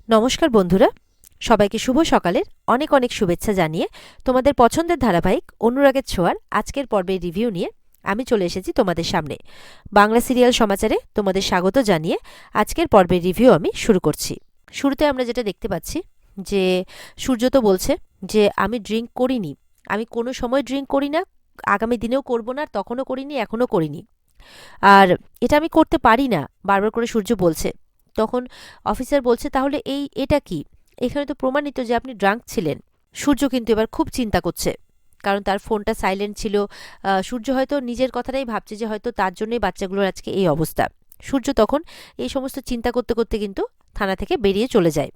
নমস্কার বন্ধুরা, সবাইকে শুভ সকালের অনেক অনেক শুভেচ্ছা জানিয়ে তোমাদের পছন্দের ধারাবাহিক অনুরাগের ছোঁয়ার আজকের পর্বের রিভিউ নিয়ে আমি চলে এসেছি তোমাদের সামনে। বাংলা সিরিয়াল সমাচারে তোমাদের স্বাগত জানিয়ে আজকের পর্বের রিভিউ আমি শুরু করছি। শুরুতে আমরা যেটা দেখতে পাচ্ছি যে সূর্য তো বলছে যে আমি ড্রিঙ্ক করিনি, আমি কোনো সময় ড্রিঙ্ক করি না, আগামী দিনেও করব না, তখনও করিনি, এখনও করিনি, আর এটা আমি করতে পারি না, বারবার করে সূর্য বলছে। তখন অফিসার বলছে তাহলে এটা কি, এখানে তো প্রমাণিত যে আপনি ড্রাঙ্ক ছিলেন। সূর্য কিন্তু এবার খুব চিন্তা করছে, কারণ তার ফোনটা সাইলেন্ট ছিল। সূর্য হয়তো নিজের কথাটাই ভাবছে যে হয়তো তার জন্যই বাচ্চাগুলোর আজকে এই অবস্থা। সূর্য তখন এই সমস্ত চিন্তা করতে করতে কিন্তু থানা থেকে বেরিয়ে চলে যায়।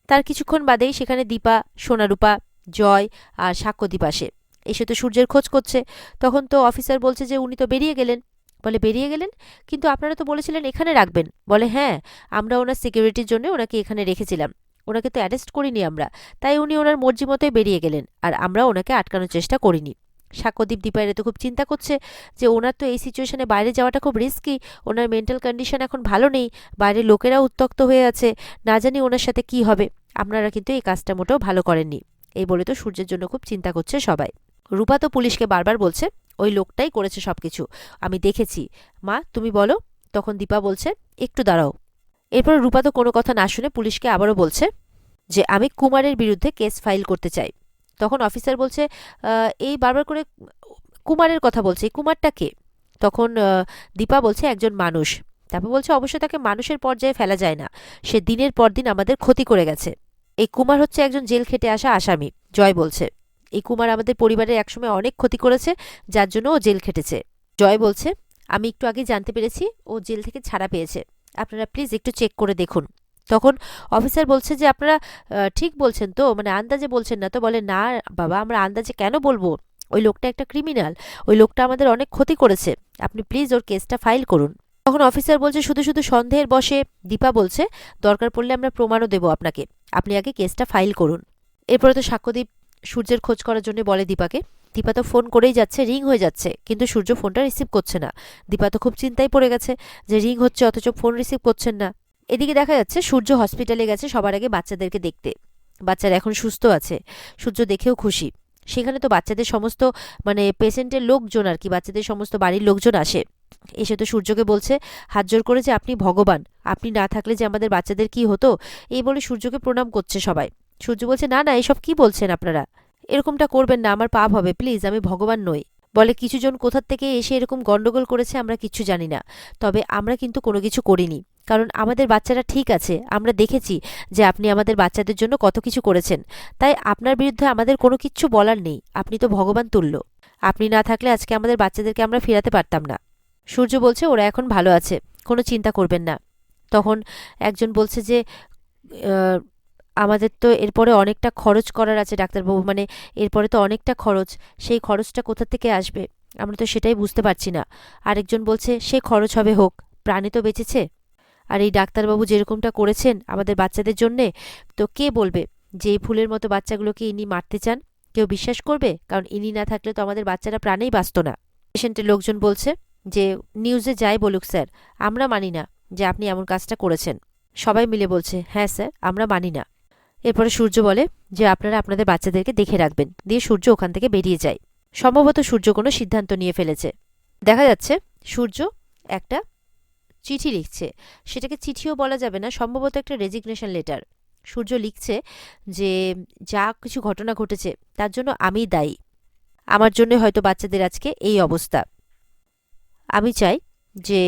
তার কিছুক্ষণ বাদেই সেখানে দীপা, সোনারূপা, জয় আর সাক্ষ্যদীপ আসে। এসে তো সূর্যের খোঁজ করছে। তখন তো অফিসার বলছে যে উনি তো বেরিয়ে গেলেন। বলে বেরিয়ে গেলেন, কিন্তু আপনারা তো বলেছিলেন এখানে রাখবেন। বলে হ্যাঁ, আমরা ওনার সিকিউরিটির জন্য ওনাকে এখানে রেখেছিলাম, ওনাকে তো অ্যারেস্ট করিনি আমরা, তাই উনি ওনার মর্জি মতোই বেরিয়ে গেলেন, আর আমরা ওনাকে আটকানোর চেষ্টা করিনি। সাক্ষ্যদীপ দীপা এরা তো খুব চিন্তা করছে যে ওনার তো এই সিচুয়েশনে বাইরে যাওয়াটা খুব রিস্কি, ওনার মেন্টাল কন্ডিশন এখন ভালো নেই, বাইরের লোকেরা উত্ত্যক্ত হয়ে আছে, না জানি ওনার সাথে কি হবে, আপনারা কিন্তু এই কাজটা মোটেও ভালো করেননি। এই বলে তো সূর্যের জন্য খুব চিন্তা করছে সবাই। রূপা তো পুলিশকে বারবার বলছে ওই লোকটাই করেছে সবকিছু, আমি দেখেছি। মা তুমি বলো। তখন দীপা বলছে একটু দাঁড়াও। এরপর রূপা তো কোনো কথা না শুনে পুলিশকে আবারও বলছে যে আমি কুমারের বিরুদ্ধে কেস ফাইল করতে চাই। তখন অফিসার বলছে এই বারবার করে কুমারের কথা বলছে, এই কুমারটা কে? তখন দীপা বলছে একজন মানুষ। তারপর বলছে অবশ্যই তাকে মানুষের পর্যায়ে ফেলা যায় না, সে দিনের পর দিন আমাদের ক্ষতি করে গেছে। এই কুমার হচ্ছে একজন জেল খেটে আসা আসামি। জয় বলছে এই কুমার আমাদের পরিবারের একসময় অনেক ক্ষতি করেছে, যার জন্য ও জেল খেটেছে। জয় বলছে আমি একটু আগে জানতে পেরেছি ও জেল থেকে ছাড়া পেয়েছে, আপনারা প্লিজ একটু চেক করে দেখুন। তখন অফিসার বলছে যে আপনারা ঠিক বলছেন তো, মানে আন্দাজে বলছেন না তো? বলে না বাবা, আমরা আন্দাজে কেন বলবো, ওই লোকটা একটা ক্রিমিনাল, ওই লোকটা আমাদের অনেক ক্ষতি করেছে, আপনি প্লিজ ওর কেসটা ফাইল করুন। তখন অফিসার বলছে শুধু শুধু সন্দেহের বশে। দীপা বলছে দরকার পড়লে আমরা প্রমাণও দেব আপনাকে, আপনি আগে কেসটা ফাইল করুন। এরপরে তো সাক্ষ্যদীপ সূর্যের খোঁজ করার জন্য বলে দীপাকে। দীপা তো ফোন করেই যাচ্ছে, রিং হয়ে যাচ্ছে, কিন্তু সূর্য ফোনটা রিসিভ করছে না। দীপা তো খুব চিন্তায় পড়ে গেছে যে রিং হচ্ছে অথচ ফোন রিসিভ করছেন না। এদিকে দেখা যাচ্ছে সূর্য হসপিটালে গেছে সবার আগে বাচ্চাদেরকে দেখতে। বাচ্চারা এখন সুস্থ আছে, সূর্য দেখেও খুশি। সেখানে তো বাচ্চাদের সমস্ত মানে পেশেন্টের লোকজন আর কি, বাচ্চাদের সমস্ত বাড়ির লোকজন আসে। এসে তো সূর্যকে বলছে হাত জোর করে যে আপনি ভগবান, আপনি না থাকলে যে আমাদের বাচ্চাদের কি হতো, এই বলে সূর্যকে প্রণাম করছে সবাই। সূর্য বলছে না না, এসব কি বলছেন আপনারা, এরকমটা করবেন না, আমার পাপ হবে প্লিজ, আমি ভগবান নই। বলে কিছুজন কোথার থেকে এসে এরকম গন্ডগোল করেছে আমরা কিচ্ছু জানি না, তবে আমরা কিন্তু কোনো কিছু করিনি, কারণ আমাদের বাচ্চারা ঠিক আছে, আমরা দেখেছি যে আপনি আমাদের বাচ্চাদের জন্য কত কিছু করেছেন, তাই আপনার বিরুদ্ধে আমাদের কোনো কিচ্ছু বলার নেই, আপনি তো ভগবান তুল্য, আপনি না থাকলে আজকে আমাদের বাচ্চাদেরকে আমরা ফেরাতে পারতাম না। সূর্য বলছে ওরা এখন ভালো আছে, কোনো চিন্তা করবেন না। তখন একজন বলছে যে আহ, আমাদের তো এরপরে অনেকটা খরচ করার আছে ডাক্তারবাবু, মানে এরপরে তো অনেকটা খরচ, সেই খরচটা কোথা থেকে আসবে আমরা তো সেটাই বুঝতে পারছি না। আরেকজন বলছে সে খরচ হবে হোক, প্রাণে তো বেঁচেছে, আর এই ডাক্তারবাবু যেরকমটা করেছেন আমাদের বাচ্চাদের জন্যে, তো কে বলবে যে এই ফুলের মতো বাচ্চাগুলোকে ইনি মারতে চান? কেউ বিশ্বাস করবে? কারণ ইনি না থাকলে তো আমাদের বাচ্চারা প্রাণেই বাঁচত না। পেশেন্টের লোকজন বলছে যে নিউজে যাই বলুক স্যার, আমরা মানি না যে আপনি এমন কাজটা করেছেন। সবাই মিলে বলছে হ্যাঁ স্যার, আমরা মানি না। এরপরে সূর্য বলে যে আপনারা আপনাদের বাচ্চাদেরকে দেখে রাখবেন, দিয়ে সূর্য ওখান থেকে বেরিয়ে যায়। সম্ভবত সূর্য কোনো সিদ্ধান্ত নিয়ে ফেলেছে। দেখা যাচ্ছে সূর্য একটা চিঠি লিখছে, সেটাকে চিঠিও বলা যাবে না, সম্ভবত একটা রেজিগনেশন লেটার। সূর্য লিখছে যে যা কিছু ঘটনা ঘটেছে তার জন্য আমিই দায়ী, আমার জন্য হয়তো বাচ্চাদের আজকে এই অবস্থা। আমি চাই যে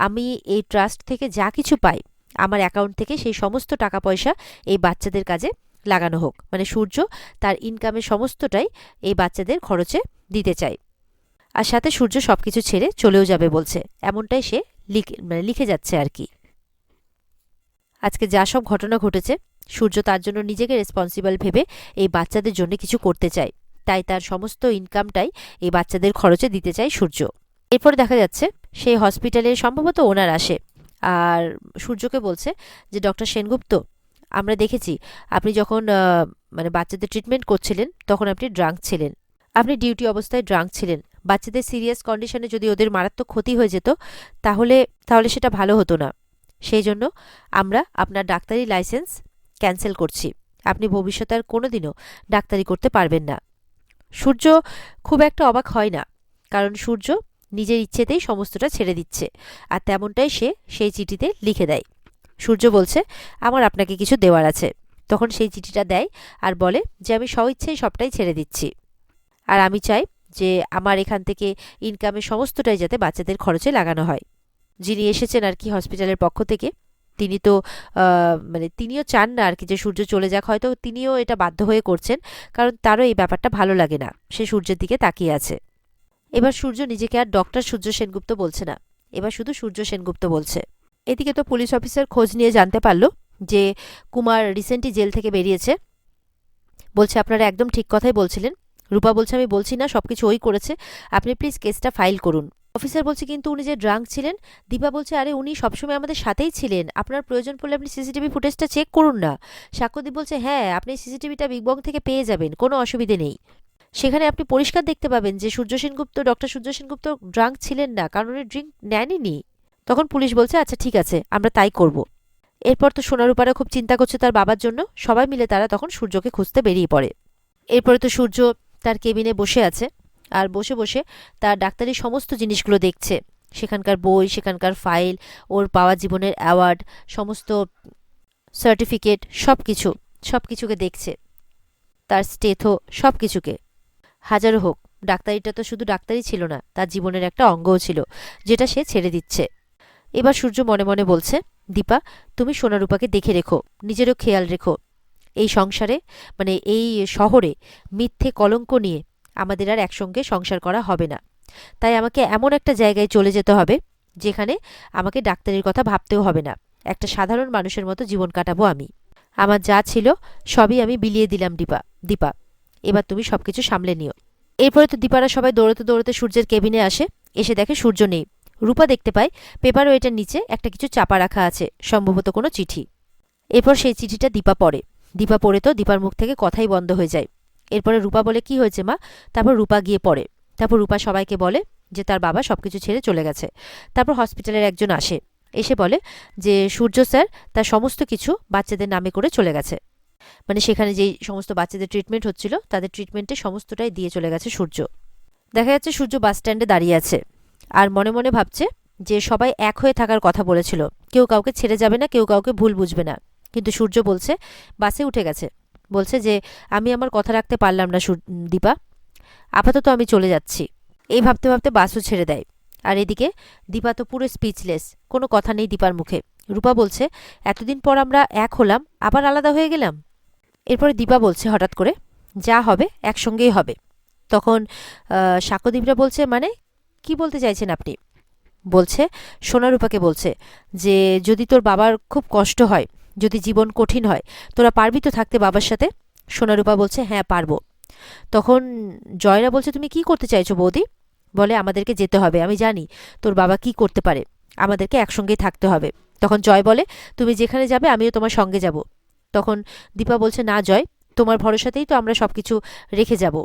আমি এই ট্রাস্ট থেকে যা কিছু পাই আমার অ্যাকাউন্ট থেকে সেই সমস্ত টাকা পয়সা এই বাচ্চাদের কাজে লাগানো হোক, মানে সূর্য তার ইনকামের সমস্তটাই এই বাচ্চাদের খরচে দিতে চায়। আর সাথে সূর্য সবকিছু ছেড়ে চলেও যাবে বলছে, এমনটাই সে লিখে যাচ্ছে আর কি। আজকে যা সব ঘটনা ঘটেছে সূর্য তার জন্য নিজেকে রেসপন্সিবল ভেবে এই বাচ্চাদের জন্য কিছু করতে চায়, তাই তার সমস্ত ইনকামটাই এই বাচ্চাদের খরচে দিতে চায় সূর্য। এরপর দেখা যাচ্ছে সেই হসপিটালে সম্ভবত ওনার আসে, আর সূর্যকে বলছে যে ডক্টর সেনগুপ্ত, আমরা দেখেছি আপনি যখন মানে বাচ্চাদের ট্রিটমেন্ট করছিলেন তখন আপনি ড্রাঙ্ক ছিলেন, আপনি ডিউটি অবস্থায় ড্রাঙ্ক ছিলেন, বাচ্চাদের সিরিয়াস কন্ডিশনে যদি ওদের মারাত্মক ক্ষতি হয়ে যেত তাহলে তাহলে সেটা ভালো হতো না, সেই জন্য আমরা আপনার ডাক্তারি লাইসেন্স ক্যান্সেল করছি। আপনি ভবিষ্যতে আর কোনোদিনও ডাক্তারি করতে পারবেন না। সূর্য খুব একটা অবাক হয় না, কারণ সূর্য নিজের ইচ্ছেতেই সমস্তটা ছেড়ে দিচ্ছে, আর তেমনটাই সে সেই চিঠিতে লিখে দেয়। সূর্য বলছে, আমার আপনাকে কিছু দেওয়ার আছে। তখন সেই চিঠিটা দেয় আর বলে যে আমি স্বইচ্ছায় সবটাই ছেড়ে দিচ্ছি, আর আমি চাই যে আমার এখান থেকে ইনকামের সমস্তটাই যাতে বাচ্চাদের খরচে লাগানো হয়। যিনি এসেছেন আর কি হসপিটালের পক্ষ থেকে, তিনি তো মানে তিনিও চান না আর কি যে সূর্য চলে যাক। হয়তো তিনিও এটা বাধ্য হয়ে করছেন, কারণ তারও এই ব্যাপারটা ভালো লাগে না। সে সূর্যের দিকে তাকিয়ে আছে। এবার সূর্য নিজেকে আর ডক্টর সূর্য সেনগুপ্ত বলছে না, এবার শুধু সূর্য সেনগুপ্ত বলছে। এদিকে তো পুলিশ অফিসার খোঁজ নিয়ে জানতে পারলো যে কুমার রিসেন্টলি জেল থেকে বেরিয়েছে। বলছে, আপনারা একদম ঠিক কথাই বলছিলেন। রূপা বলছে, আমি বলছি না সবকিছু ওই করেছে, আপনি প্লিজ কেসটা ফাইল করুন। অফিসার বলছে, কিন্তু উনি যে ড্রাঙ্ক ছিলেন। দীপা বলছে, আরে উনি সবসময় আমাদের সাথেই ছিলেন, আপনার প্রয়োজন পড়লে আপনি সিসিটিভি ফুটেজটা চেক করুন না। সাক্ষ্যদীপ বলছে, হ্যাঁ আপনি সিসিটিভিটা বিগ বং থেকে পেয়ে যাবেন, কোনো অসুবিধে নেই। সেখানে আপনি পরিষ্কার দেখতে পাবেন যে সূর্য সেনগুপ্ত, ডক্টর সূর্য সেনগুপ্ত ড্রাঙ্ক ছিলেন না, কারণ উনি ড্রিঙ্ক নেননি। তখন পুলিশ বলছে, আচ্ছা ঠিক আছে, আমরা তাই করব। এরপর তো সোনারূপারা খুব চিন্তা করছে তার বাবার জন্য। সবাই মিলে তারা তখন সূর্যকে খুঁজতে বেরিয়ে পড়ে। এরপরে তো সূর্য তার কেবিনে বসে আছে, আর বসে বসে তার ডাক্তারি সমস্ত জিনিসগুলো দেখছে। সেখানকার বই, সেখানকার ফাইল, ওর পাওয়া জীবনের অ্যাওয়ার্ড, সমস্ত সার্টিফিকেট, সব কিছুকে দেখছে। তার স্টেথো, সব কিছুকে। হাজারো হোক, ডাক্তারিটা তো শুধু ডাক্তারি ছিল না, তার জীবনের একটা অঙ্গও ছিল, যেটা সে ছেড়ে দিচ্ছে। এবার সূর্য মনে মনে বলছে, দীপা তুমি সোনারূপাকে দেখে রেখো, নিজেরও খেয়াল রেখো। এই সংসারে, মানে এই শহরে মিথ্যে কলঙ্ক নিয়ে আমাদের আর একসঙ্গে সংসার করা হবে না। তাই আমাকে এমন একটা জায়গায় চলে যেতে হবে যেখানে আমাকে ডাক্তারির কথা ভাবতেও হবে না। একটা সাধারণ মানুষের মতো জীবন কাটাবো আমি। আমার যা ছিল সবই আমি বিলিয়ে দিলাম দীপা, এবার তুমি সবকিছু সামলে নিও। এরপরে তো দীপারা সবাই দৌড়তে দৌড়তে সূর্যের কেবিনে আসে। এসে দেখে সূর্য নেই। রূপা দেখতে পায় পেপার ওয়েটার নিচে একটা কিছু চাপা রাখা আছে, সম্ভবত কোনো চিঠি। এরপর সেই চিঠিটা দীপা পড়ে। দীপা পড়ে তো দীপার মুখ থেকে কথাই বন্ধ হয়ে যায়। এরপরে রূপা বলে, কি হয়েছে মা? তারপর রূপা গিয়ে পড়ে। তারপর রূপা সবাইকে বলে যে তার বাবা সবকিছু ছেড়ে চলে গেছে। তারপর হসপিটালের একজন আসে, এসে বলে যে সূর্য স্যার তার সমস্ত কিছু বাচ্চাদের নামে করে চলে গেছে। মানে সেখানে যেই সমস্ত বাচ্চাদের ট্রিটমেন্ট হচ্ছিল, তাদের ট্রিটমেন্টে সমস্তটাই দিয়ে চলে গেছে সূর্য। দেখা যাচ্ছে সূর্য বাস স্ট্যান্ডে দাঁড়িয়ে আছে, আর মনে মনে ভাবছে যে সবাই এক হয়ে থাকার কথা বলেছিল, কেউ কাউকে ছেড়ে যাবে না, কেউ কাউকে ভুল বুঝবে না। কিন্তু সূর্য বলছে, বাসে উঠে গেছে, বলছে যে আমি আমার কথা রাখতে পারলাম না দীপা, আপাতত আমি চলে যাচ্ছি। এই ভাবতে ভাবতে বাসও ছেড়ে দেয়। আর এদিকে দীপা তো পুরো স্পিচলেস, কোনো কথা নেই দীপার মুখে। রূপা বলছে, এতদিন পর আমরা এক হলাম, আবার আলাদা হয়ে গেলাম। এরপরে দীপা বলছে হঠাৎ করে, যা হবে একসঙ্গেই হবে। তখন সাক্ষ্যদীপরা বলছে, মানে কি বলতে চাইছেন আপনি? বলছে, সোনারূপাকে বলছে যে যদি তোর বাবার খুব কষ্ট হয়, যদি জীবন কঠিন হয়, তোরা পারবি তো থাকতে বাবার সাথে? সোনারূপা বলছে, হ্যাঁ পারবো। তখন জয়রা বলছে, তুমি কি করতে চাইছো বৌদি? বলে, আমাদেরকে যেতে হবে, আমি জানি তোর বাবা কি করতে পারে, আমাদেরকে একসঙ্গেই থাকতে হবে। তখন জয় বলে, তুমি যেখানে যাবে আমিও তোমার সঙ্গে যাব। তখন দীপা বলছে, না জয়, তোমার ভরসাতেই তো আমরা সবকিছু রেখে যাব,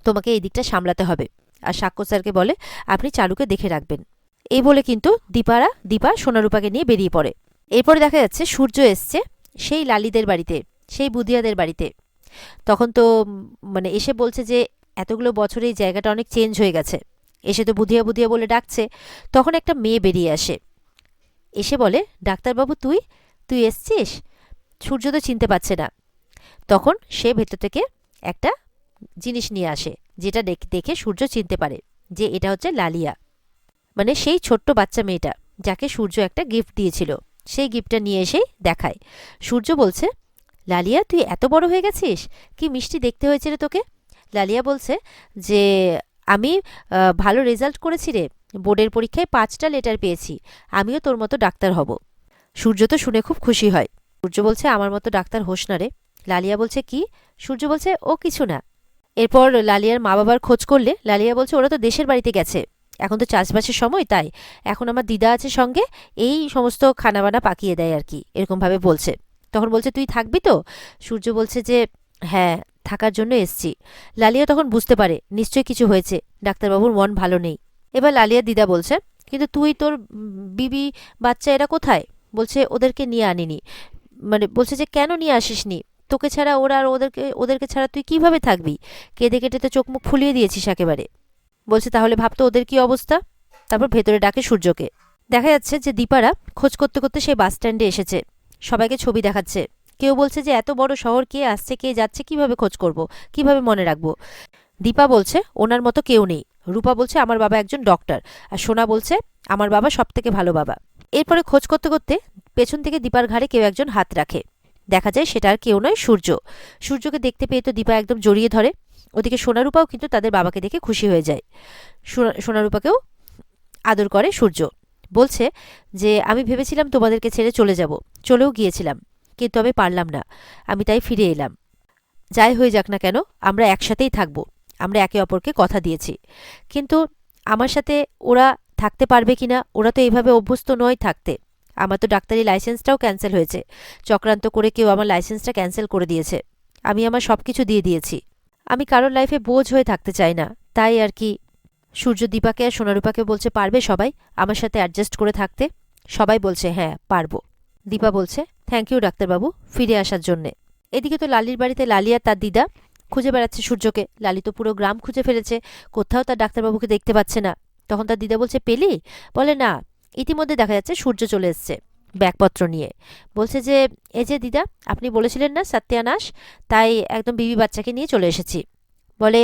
তোমাকে এই দিকটা সামলাতে হবে। আর সাক্ষ্য স্যারকে বলে, আপনি চারুকে দেখে রাখবেন। এই বলে কিন্তু দীপা সোনারূপাকে নিয়ে বেরিয়ে পড়ে। এরপরে দেখা যাচ্ছে সূর্য এসছে সেই লালিদের বাড়িতে, সেই বুধিয়াদের বাড়িতে। তখন তো মানে এসে বলছে যে এতগুলো বছরে এই জায়গাটা অনেক চেঞ্জ হয়ে গেছে। এসে তো বুধিয়া বুধিয়া বলে ডাকছে। তখন একটা মেয়ে বেরিয়ে আসে, এসে বলে, ডাক্তারবাবু তুই তুই এসছিস? সূর্য তো চিনতে পারছে না। তখন সে ভেতর থেকে একটা জিনিস নিয়ে আসে, যেটা দেখে সূর্য চিনতে পারে যে এটা হচ্ছে লালিয়া, মানে সেই ছোট্ট বাচ্চা মেয়েটা যাকে সূর্য একটা গিফট দিয়েছিল। সেই গিফটটা নিয়ে এসেই দেখায়। সূর্য বলছে, লালিয়া তুই এত বড় হয়ে গেছিস, কি মিষ্টি দেখতে হয়েছে রে তোকে। লালিয়া বলছে যে আমি ভালো রেজাল্ট করেছি রে, বোর্ডের পরীক্ষায় 5টা লেটার পেয়েছি, আমিও তোর মতো ডাক্তার হব। সূর্য তো শুনে খুব খুশি হয়। সূর্য বলছে, আমার মতো ডাক্তার হোস না রে। লালিয়া বলছে, কি? সূর্য বলছে, ও কিছু না। এরপর লালিয়ার মা বাবার খোঁজ করলে লালিয়া বলছে, ওরা তো দেশের বাড়িতে গেছে, এখন তো চাষবাসের সময়, তাই এখন আমার দিদা আছে সঙ্গে, এই সমস্ত খানাবানা পাকিয়ে দেয় আর কি, এরকমভাবে বলছে। তখন বলছে, তুই থাকবি তো? সূর্য বলছে যে হ্যাঁ, থাকার জন্য এসছি। লালিয়া তখন বুঝতে পারে নিশ্চয়ই কিছু হয়েছে, ডাক্তারবাবুর মন ভালো নেই। এবার লালিয়া দিদা বলছে, কিন্তু তুই তোর বিবি বাচ্চা এরা কোথায়? বলছে, ওদেরকে নিয়ে আনিনি, মানে বলছে যে কেন নিয়ে আসিসনি, তোকে ছাড়া ওরা আর ওদেরকে ছাড়া তুই কিভাবে থাকবি, কেঁদে কেটে তো চোখ মুখ ফুলিয়ে দিয়েছিস একেবারে। বলছে তাহলে ভাবতো ওদের কি অবস্থা। তারপর ভেতরে ডাকে সূর্যকে। দেখা যাচ্ছে যে দীপারা খোঁজ করতে করতে সেই বাস স্ট্যান্ডে এসেছে, সবাইকে ছবি দেখাচ্ছে। কেউ বলছে যে এত বড় শহর কে আসছে কে যাচ্ছে কিভাবে খোঁজ করব, কিভাবে মনে রাখবো। দীপা বলছে ওনার মতো কেউ নেই। রূপা বলছে আমার বাবা একজন ডক্টর। আর সোনা বলছে আমার বাবা সব থেকে ভালো বাবা। এরপরে খোঁজ করতে করতে পেছন থেকে দীপার ঘাড়ে কেউ একজন হাত রাখে। দেখা যায় সেটা আর কেউ নয়, সূর্য। সূর্যকে দেখতে পেয়ে তো দীপা একদম জড়িয়ে ধরে। ওদিকে সোনারূপাও কিন্তু তাদের বাবাকে দেখে খুশি হয়ে যায়। সোনারূপাকেও আদর করে সূর্য। বলছে যে আমি ভেবেছিলাম তোমাদেরকে ছেড়ে চলে যাব, চলেও গিয়েছিলাম, কিন্তু আমি পারলাম না, আমি তাই ফিরে এলাম। যাই হয়ে যাক না কেন আমরা একসাথেই থাকব, আমরা একে অপরকে কথা দিয়েছি। কিন্তু আমার সাথে ওরা থাকতে পারবে কিনা, ওরা তো এইভাবে অভ্যস্ত নয় থাকতে। আমার তো ডাক্তারি লাইসেন্সটাও ক্যান্সেল হয়েছে, চক্রান্ত করে কেউ আমার লাইসেন্সটা ক্যান্সেল করে দিয়েছে। আমি আমার সব কিছু দিয়ে দিয়েছি। আমি কারোর লাইফে বোঝ হয়ে থাকতে চাই না, তাই আর কি। সূর্য দীপাকে আর সোনারূপাকে বলছে পারবে সবাই আমার সাথে অ্যাডজাস্ট করে থাকতে। সবাই বলছে হ্যাঁ পারবো। দীপা বলছে থ্যাংক ইউ ডাক্তারবাবু ফিরে আসার জন্যে। এদিকে তো লালির বাড়িতে লালি আর তার দিদা খুঁজে বেড়াচ্ছে সূর্যকে। লালি তো পুরো গ্রাম খুঁজে ফেলেছে, কোথাও তার ডাক্তারবাবুকে দেখতে পাচ্ছে না। তখন তার দিদা বলছে পেলি? বলে না। ইতিমধ্যে দেখা যাচ্ছে সূর্য চলে এসছে ব্যাগপত্র নিয়ে। বলছে যে এই যে দিদা, আপনি বলেছিলেন না সত্যানাশ, তাই একদম বিবি বাচ্চাকে নিয়ে চলে এসেছি। বলে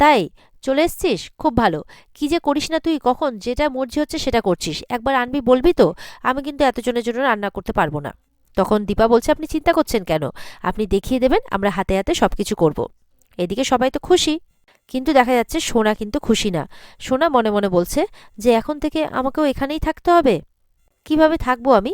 তাই চলে এসছিস, খুব ভালো। কি যে করিস না তুই, কখন যেটা মর্জি হচ্ছে সেটা করছিস, একবার আনবি বলবি তো, আমি কিন্তু এতজনের জন্য রান্না করতে পারবো না। তখন দীপা বলছে আপনি চিন্তা করছেন কেন, আপনি দেখিয়ে দেবেন, আমরা হাতে হাতে সবকিছু করব। এদিকে সবাই তো খুশি, কিন্তু দেখা যাচ্ছে সোনা কিন্তু খুশি না। সোনা মনে মনে বলছে যে এখন থেকে আমাকেও এখানেই থাকতে হবে, কিভাবে থাকবো আমি।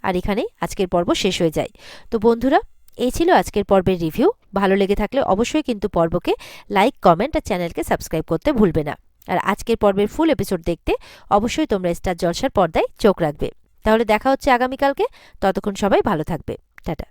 আর এখানেই আজকের পর্ব শেষ হয়ে যায়। তো বন্ধুরা, এই ছিল আজকের পর্বের রিভিউ। ভালো লেগে থাকলে অবশ্যই কিন্তু পর্বকে লাইক, কমেন্ট আর চ্যানেলকে সাবস্ক্রাইব করতে ভুলবে না। আর আজকের পর্বের ফুল এপিসোড দেখতে অবশ্যই তোমরা স্টার জলসার পর্দায় চোখ রাখবে। তাহলে দেখা হচ্ছে আগামীকালকে। ততক্ষণ সবাই ভালো থাকবে। টাটা।